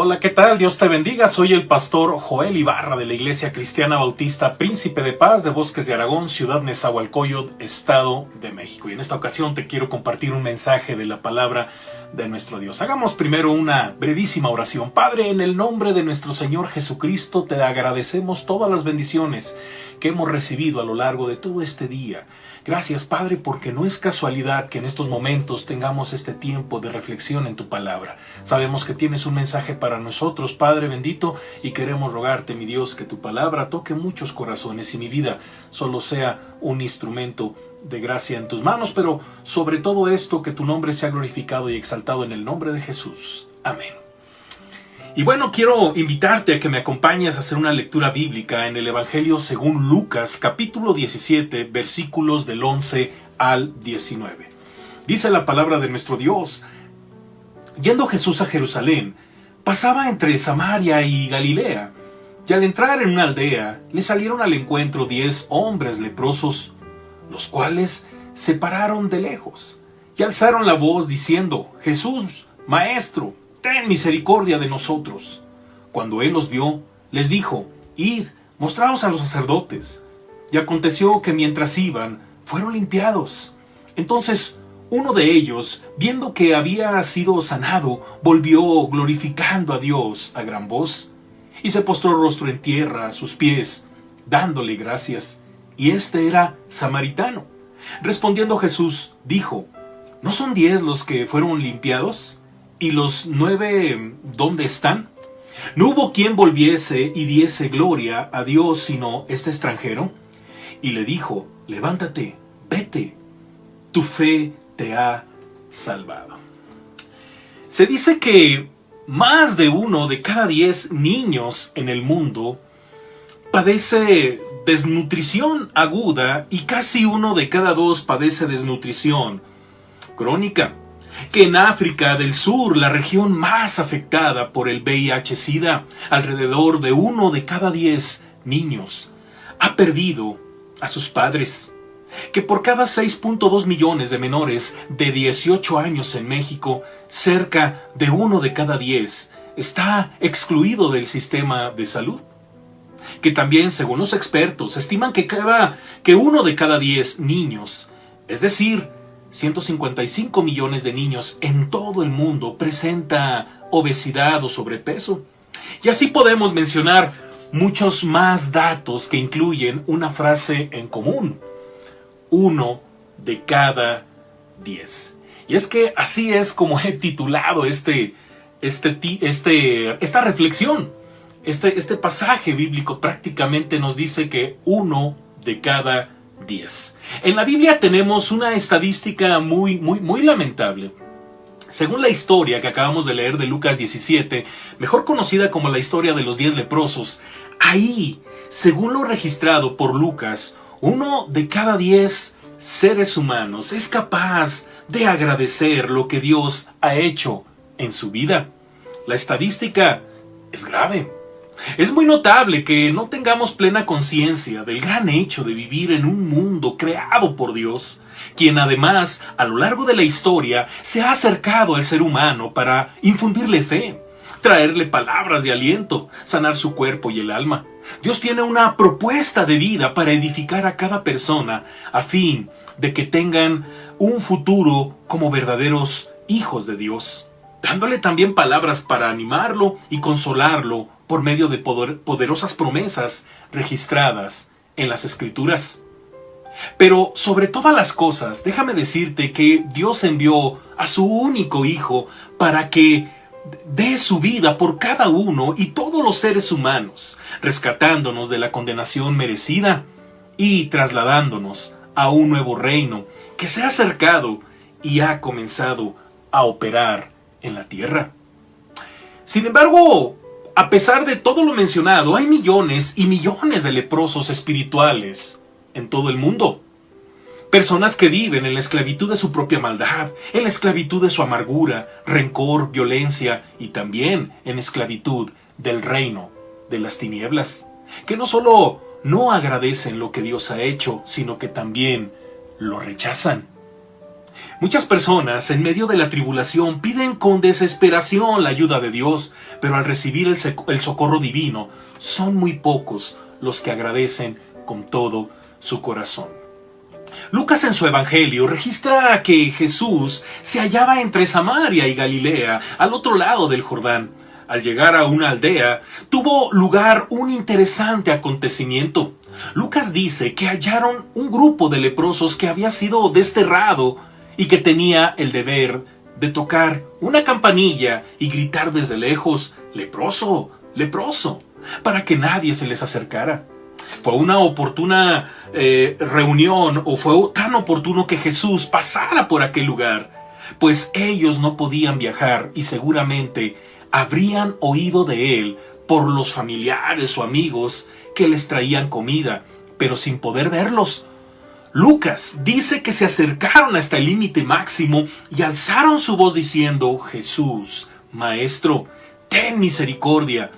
Hola, ¿qué tal? Dios te bendiga. Soy el pastor Joel Ibarra de la Iglesia Cristiana Bautista Príncipe de Paz de Bosques de Aragón, Ciudad Nezahualcóyotl, Estado de México. Y en esta ocasión te quiero compartir un mensaje de la palabra de nuestro Dios. Hagamos primero una brevísima oración. Padre, en el nombre de nuestro Señor Jesucristo, te agradecemos todas las bendiciones que hemos recibido a lo largo de todo este día. Gracias, Padre, porque no es casualidad que en estos momentos tengamos este tiempo de reflexión en tu palabra. Sabemos que tienes un mensaje para nosotros, Padre bendito, y queremos rogarte, mi Dios, que tu palabra toque muchos corazones y mi vida solo sea un instrumento de gracia en tus manos, pero sobre todo esto, que tu nombre sea glorificado y exaltado en el nombre de Jesús. Amén. Y bueno, quiero invitarte a que me acompañes a hacer una lectura bíblica en el Evangelio según Lucas, capítulo 17, versículos del 11 al 19. Dice la palabra de nuestro Dios: Yendo Jesús a Jerusalén, pasaba entre Samaria y Galilea, y al entrar en una aldea, le salieron al encuentro 10 hombres leprosos, los cuales se pararon de lejos, y alzaron la voz diciendo: Jesús, Maestro, ten misericordia de nosotros. Cuando él los vio, les dijo: Id, mostraos a los sacerdotes. Y aconteció que mientras iban, fueron limpiados. Entonces uno de ellos, viendo que había sido sanado, volvió glorificando a Dios a gran voz, y se postró rostro en tierra a sus pies, dándole gracias. Y este era samaritano. Respondiendo Jesús, dijo: ¿No son 10 los que fueron limpiados? ¿Y los 9 dónde están? ¿No hubo quien volviese y diese gloria a Dios sino este extranjero? Y le dijo: levántate, vete, tu fe te ha salvado. Se dice que más de 1 de cada 10 niños en el mundo padece desnutrición aguda y casi 1 de cada 2 padece desnutrición crónica. Que en África del Sur, la región más afectada por el VIH-Sida, alrededor de 1 de cada 10 niños ha perdido a sus padres. Que por cada 6.2 millones de menores de 18 años en México, cerca de 1 de cada 10 está excluido del sistema de salud. Que también, según los expertos, estiman que 1 de cada 10 niños, es decir, 155 millones de niños en todo el mundo, presenta obesidad o sobrepeso. Y así podemos mencionar muchos más datos que incluyen una frase en común: 1 de cada 10. Y es que así es como he titulado esta reflexión. Este pasaje bíblico prácticamente nos dice que 1 de cada 10. En la Biblia tenemos una estadística muy lamentable. Según la historia que acabamos de leer de Lucas 17, mejor conocida como la historia de los 10 leprosos, ahí, según lo registrado por Lucas, 1 de cada 10 seres humanos es capaz de agradecer lo que Dios ha hecho en su vida. La estadística es grave. Es muy notable que no tengamos plena conciencia del gran hecho de vivir en un mundo creado por Dios, quien además, a lo largo de la historia, se ha acercado al ser humano para infundirle fe, traerle palabras de aliento, sanar su cuerpo y el alma. Dios tiene una propuesta de vida para edificar a cada persona a fin de que tengan un futuro como verdaderos hijos de Dios, dándole también palabras para animarlo y consolarlo por medio de poderosas promesas registradas en las Escrituras. Pero sobre todas las cosas, déjame decirte que Dios envió a su único Hijo para que dé su vida por cada uno y todos los seres humanos, rescatándonos de la condenación merecida y trasladándonos a un nuevo reino que se ha acercado y ha comenzado a operar en la tierra. Sin embargo, a pesar de todo lo mencionado, hay millones y millones de leprosos espirituales en todo el mundo. Personas que viven en la esclavitud de su propia maldad, en la esclavitud de su amargura, rencor, violencia y también en esclavitud del reino de las tinieblas, que no solo no agradecen lo que Dios ha hecho, sino que también lo rechazan. Muchas personas en medio de la tribulación piden con desesperación la ayuda de Dios, pero al recibir el socorro divino, son muy pocos los que agradecen con todo su corazón. Lucas en su evangelio registra que Jesús se hallaba entre Samaria y Galilea, al otro lado del Jordán. Al llegar a una aldea, tuvo lugar un interesante acontecimiento. Lucas dice que hallaron un grupo de leprosos que había sido desterrado y que tenía el deber de tocar una campanilla y gritar desde lejos: «Leproso, leproso», para que nadie se les acercara. Fue una oportuna reunión, o fue tan oportuno que Jesús pasara por aquel lugar, pues ellos no podían viajar y seguramente habrían oído de él por los familiares o amigos que les traían comida, pero sin poder verlos. Lucas dice que se acercaron hasta el límite máximo y alzaron su voz diciendo: «Jesús, Maestro, ten misericordia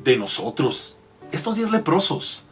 de nosotros». Estos 10 leprosos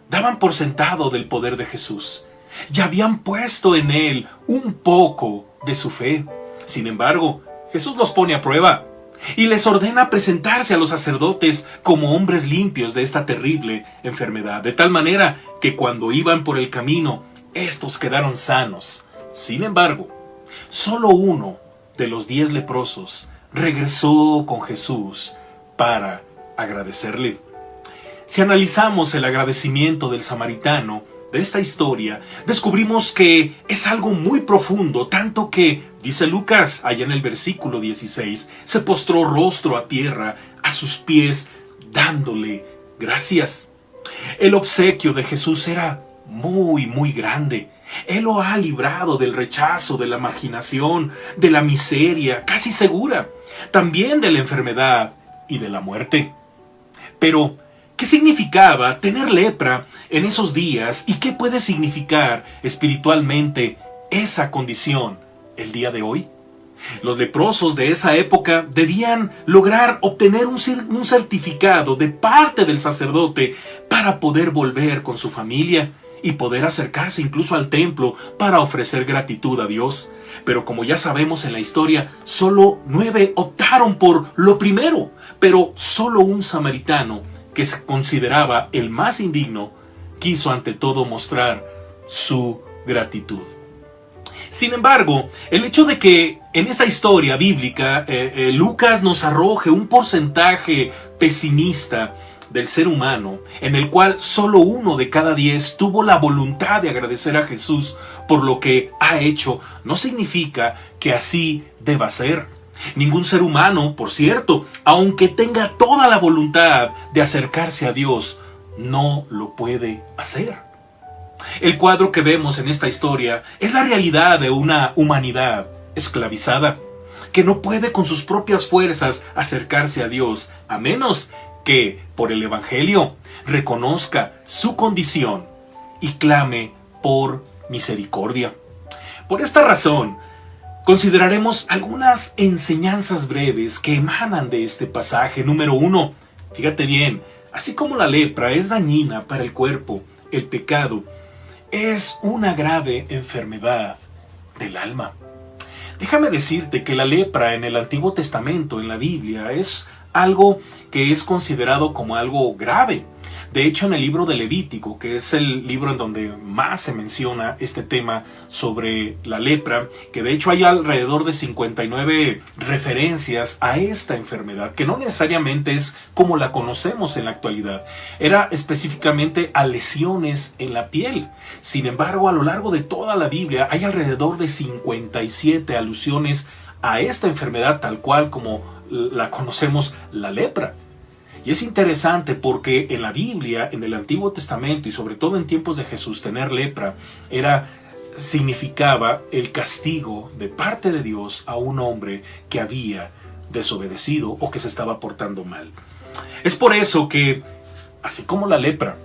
daban por sentado del poder de Jesús y habían puesto en él un poco de su fe. Sin embargo, Jesús los pone a prueba y les ordena presentarse a los sacerdotes como hombres limpios de esta terrible enfermedad, de tal manera que cuando iban por el camino, estos quedaron sanos. Sin embargo, solo uno de los 10 leprosos regresó con Jesús para agradecerle. Si analizamos el agradecimiento del samaritano de esta historia, descubrimos que es algo muy profundo, tanto que, dice Lucas, allá en el versículo 16, se postró rostro a tierra a sus pies, dándole gracias. El obsequio de Jesús era muy, muy grande. Él lo ha librado del rechazo, de la marginación, de la miseria, casi segura, también de la enfermedad y de la muerte. Pero, ¿qué significaba tener lepra en esos días y qué puede significar espiritualmente esa condición el día de hoy? Los leprosos de esa época debían lograr obtener un certificado de parte del sacerdote para poder volver con su familia y poder acercarse incluso al templo para ofrecer gratitud a Dios. Pero como ya sabemos en la historia, solo 9 optaron por lo primero, pero solo un samaritano, que se consideraba el más indigno, quiso ante todo mostrar su gratitud. Sin embargo, el hecho de que en esta historia bíblica Lucas nos arroje un porcentaje pesimista del ser humano, en el cual solo 1 de cada 10 tuvo la voluntad de agradecer a Jesús por lo que ha hecho, no significa que así deba ser. Ningún ser humano, por cierto, aunque tenga toda la voluntad de acercarse a Dios, no lo puede hacer. El cuadro que vemos en esta historia es la realidad de una humanidad esclavizada, que no puede con sus propias fuerzas acercarse a Dios, a menos que por el Evangelio reconozca su condición y clame por misericordia. Por esta razón, consideraremos algunas enseñanzas breves que emanan de este pasaje. Número 1, fíjate bien, así como la lepra es dañina para el cuerpo, el pecado es una grave enfermedad del alma. Déjame decirte que la lepra en el Antiguo Testamento, en la Biblia, es algo que es considerado como algo grave. De hecho, en el libro de Levítico, que es el libro en donde más se menciona este tema sobre la lepra, que de hecho hay alrededor de 59 referencias a esta enfermedad, que no necesariamente es como la conocemos en la actualidad. Era específicamente a lesiones en la piel. Sin embargo, a lo largo de toda la Biblia hay alrededor de 57 alusiones a esta enfermedad tal cual como la conocemos, la lepra. Y es interesante porque en la Biblia, en el Antiguo Testamento y sobre todo en tiempos de Jesús, tener lepra significaba el castigo de parte de Dios a un hombre que había desobedecido o que se estaba portando mal. Es por eso que, así como la lepra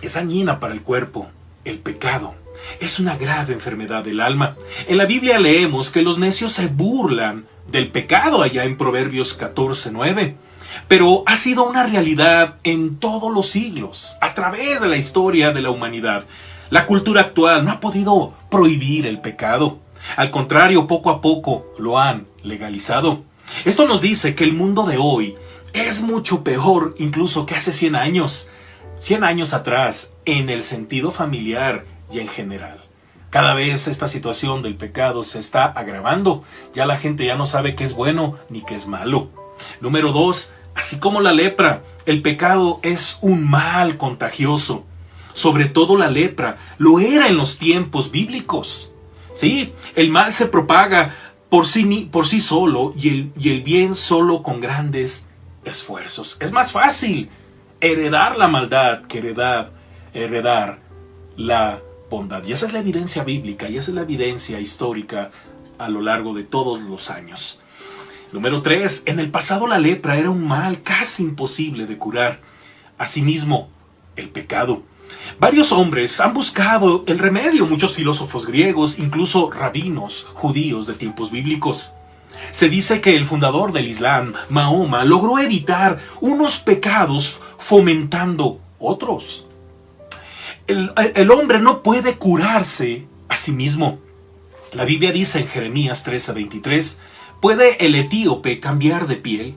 es dañina para el cuerpo, el pecado es una grave enfermedad del alma. En la Biblia leemos que los necios se burlan del pecado allá en Proverbios 14:9. Pero ha sido una realidad en todos los siglos, a través de la historia de la humanidad. La cultura actual no ha podido prohibir el pecado. Al contrario, poco a poco lo han legalizado. Esto nos dice que el mundo de hoy es mucho peor incluso que hace 100 años. 100 años atrás, en el sentido familiar y en general. Cada vez esta situación del pecado se está agravando. Ya la gente ya no sabe qué es bueno ni qué es malo. Número 2, así como la lepra, el pecado es un mal contagioso. Sobre todo la lepra lo era en los tiempos bíblicos. Sí, el mal se propaga por sí solo y el bien solo con grandes esfuerzos. Es más fácil heredar la maldad que heredar la bondad. Y esa es la evidencia bíblica y esa es la evidencia histórica a lo largo de todos los años. Número 3, en el pasado la lepra era un mal casi imposible de curar. Asimismo, el pecado. Varios hombres han buscado el remedio, muchos filósofos griegos, incluso rabinos judíos de tiempos bíblicos. Se dice que el fundador del Islam, Mahoma, logró evitar unos pecados fomentando otros. El hombre no puede curarse a sí mismo. La Biblia dice en Jeremías 13:23, ¿puede el etíope cambiar de piel?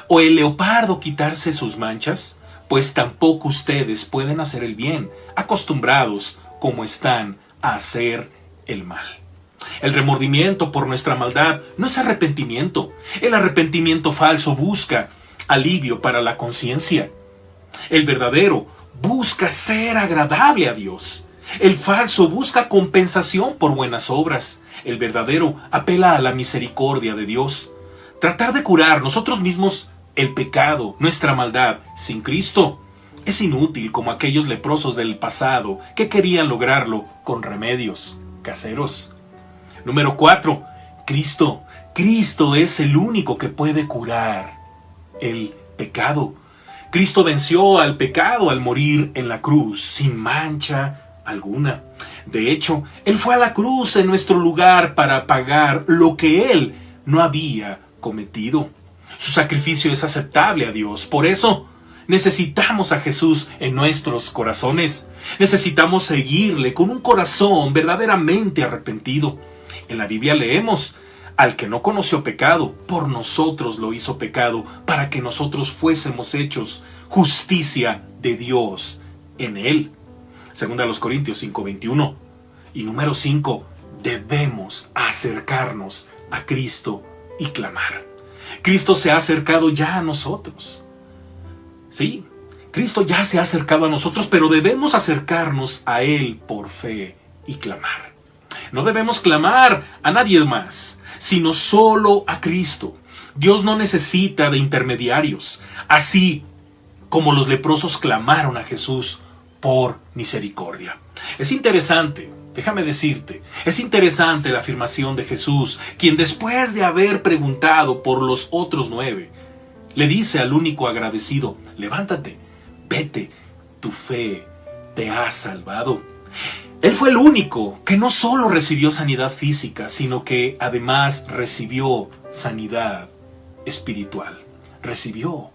¿O el leopardo quitarse sus manchas? Pues tampoco ustedes pueden hacer el bien, acostumbrados como están a hacer el mal. El remordimiento por nuestra maldad no es arrepentimiento. El arrepentimiento falso busca alivio para la conciencia. El verdadero busca ser agradable a Dios. El falso busca compensación por buenas obras. El verdadero apela a la misericordia de Dios. Tratar de curar nosotros mismos el pecado, nuestra maldad, sin Cristo, es inútil como aquellos leprosos del pasado que querían lograrlo con remedios caseros. Número 4. Cristo. Cristo es el único que puede curar el pecado. Cristo venció al pecado al morir en la cruz, sin mancha alguna. De hecho, Él fue a la cruz en nuestro lugar para pagar lo que Él no había cometido. Su sacrificio es aceptable a Dios. Por eso, necesitamos a Jesús en nuestros corazones. Necesitamos seguirle con un corazón verdaderamente arrepentido. En la Biblia leemos, al que no conoció pecado, por nosotros lo hizo pecado, para que nosotros fuésemos hechos justicia de Dios en él. Segunda a los Corintios 5:21. Y número 5, debemos acercarnos a Cristo y clamar. Cristo se ha acercado ya a nosotros. Sí, Cristo ya se ha acercado a nosotros, pero debemos acercarnos a Él por fe y clamar. No debemos clamar a nadie más, sino solo a Cristo. Dios no necesita de intermediarios, así como los leprosos clamaron a Jesús por misericordia. Es interesante, déjame decirte, es interesante la afirmación de Jesús, quien después de haber preguntado por los otros 9, le dice al único agradecido, levántate, vete, tu fe te ha salvado. Él fue el único que no solo recibió sanidad física, sino que además recibió sanidad espiritual. Recibió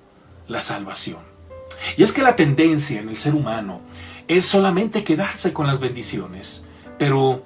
la salvación. Y es que la tendencia en el ser humano es solamente quedarse con las bendiciones, pero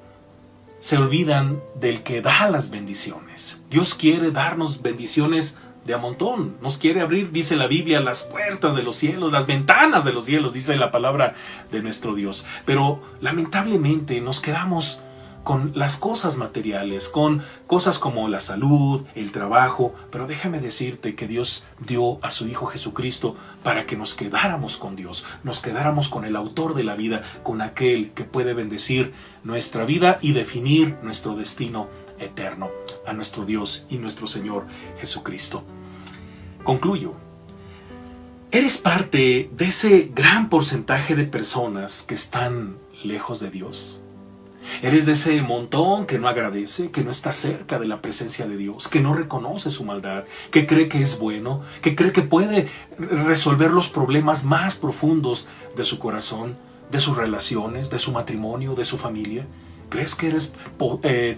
se olvidan del que da las bendiciones. Dios quiere darnos bendiciones de a montón. Nos quiere abrir, dice la Biblia, las puertas de los cielos, las ventanas de los cielos, dice la palabra de nuestro Dios. Pero lamentablemente nos quedamos con las cosas materiales, con cosas como la salud, el trabajo. Pero déjame decirte que Dios dio a su Hijo Jesucristo para que nos quedáramos con Dios, nos quedáramos con el autor de la vida, con aquel que puede bendecir nuestra vida y definir nuestro destino eterno, a nuestro Dios y nuestro Señor Jesucristo. Concluyo. ¿Eres parte de ese gran porcentaje de personas que están lejos de Dios? ¿Eres de ese montón que no agradece, que no está cerca de la presencia de Dios, que no reconoce su maldad, que cree que es bueno, que cree que puede resolver los problemas más profundos de su corazón, de sus relaciones, de su matrimonio, de su familia? ¿Crees que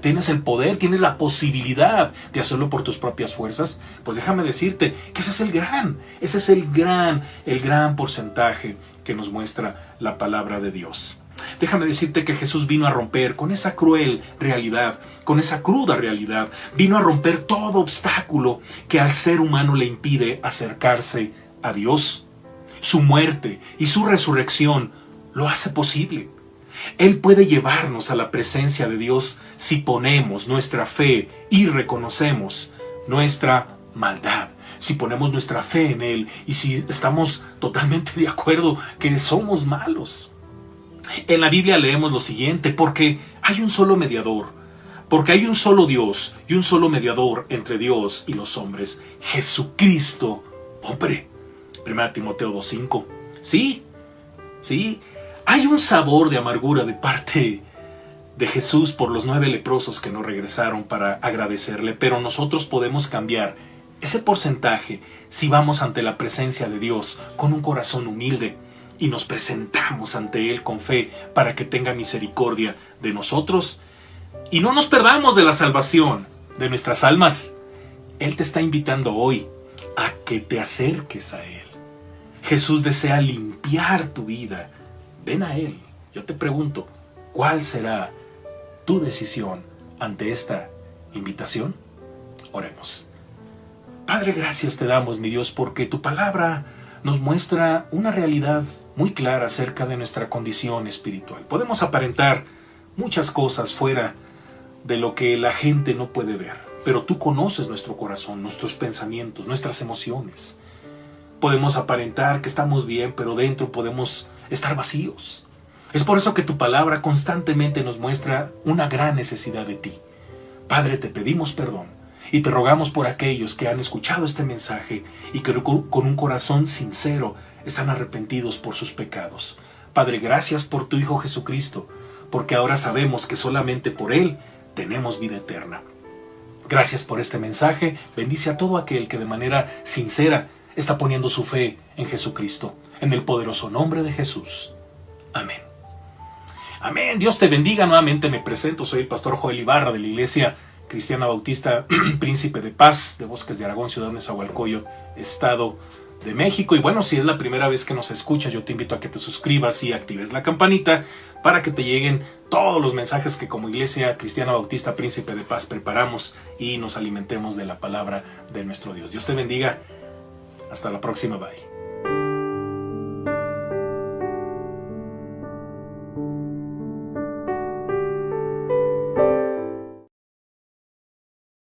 tienes el poder, tienes la posibilidad de hacerlo por tus propias fuerzas? Pues déjame decirte que ese es el gran porcentaje que nos muestra la palabra de Dios. Déjame decirte que Jesús vino a romper con esa cruel realidad, con esa cruda realidad. Vino a romper todo obstáculo que al ser humano le impide acercarse a Dios. Su muerte y su resurrección lo hace posible. Él puede llevarnos a la presencia de Dios si ponemos nuestra fe y reconocemos nuestra maldad. Si ponemos nuestra fe en Él y si estamos totalmente de acuerdo que somos malos. En la Biblia leemos lo siguiente: porque hay un solo mediador, porque hay un solo Dios y un solo mediador entre Dios y los hombres, Jesucristo, hombre. 1 Timoteo 2:5. Sí, hay un sabor de amargura de parte de Jesús por los 9 leprosos que no regresaron para agradecerle, pero nosotros podemos cambiar ese porcentaje si vamos ante la presencia de Dios con un corazón humilde y nos presentamos ante Él con fe para que tenga misericordia de nosotros y no nos perdamos de la salvación de nuestras almas. Él te está invitando hoy a que te acerques a Él. Jesús desea limpiar tu vida. Ven a Él. Yo te pregunto, ¿cuál será tu decisión ante esta invitación? Oremos. Padre, gracias te damos, mi Dios, porque tu palabra nos muestra una realidad muy clara acerca de nuestra condición espiritual. Podemos aparentar muchas cosas fuera de lo que la gente no puede ver, pero tú conoces nuestro corazón, nuestros pensamientos, nuestras emociones. Podemos aparentar que estamos bien, pero dentro podemos estar vacíos. Es por eso que tu palabra constantemente nos muestra una gran necesidad de ti. Padre, te pedimos perdón y te rogamos por aquellos que han escuchado este mensaje y que con un corazón sincero están arrepentidos por sus pecados. Padre, gracias por tu Hijo Jesucristo, porque ahora sabemos que solamente por Él tenemos vida eterna. Gracias por este mensaje. Bendice a todo aquel que de manera sincera está poniendo su fe en Jesucristo. En el poderoso nombre de Jesús. Amén. Amén. Dios te bendiga. Nuevamente me presento. Soy el pastor Joel Ibarra de la Iglesia Cristiana Bautista Príncipe de Paz de Bosques de Aragón, Ciudad Nezahualcóyotl, Estado de México. Y bueno, si es la primera vez que nos escuchas, yo te invito a que te suscribas y actives la campanita para que te lleguen todos los mensajes que como Iglesia Cristiana Bautista Príncipe de Paz preparamos y nos alimentemos de la palabra de nuestro Dios. Dios te bendiga. Hasta la próxima. Bye.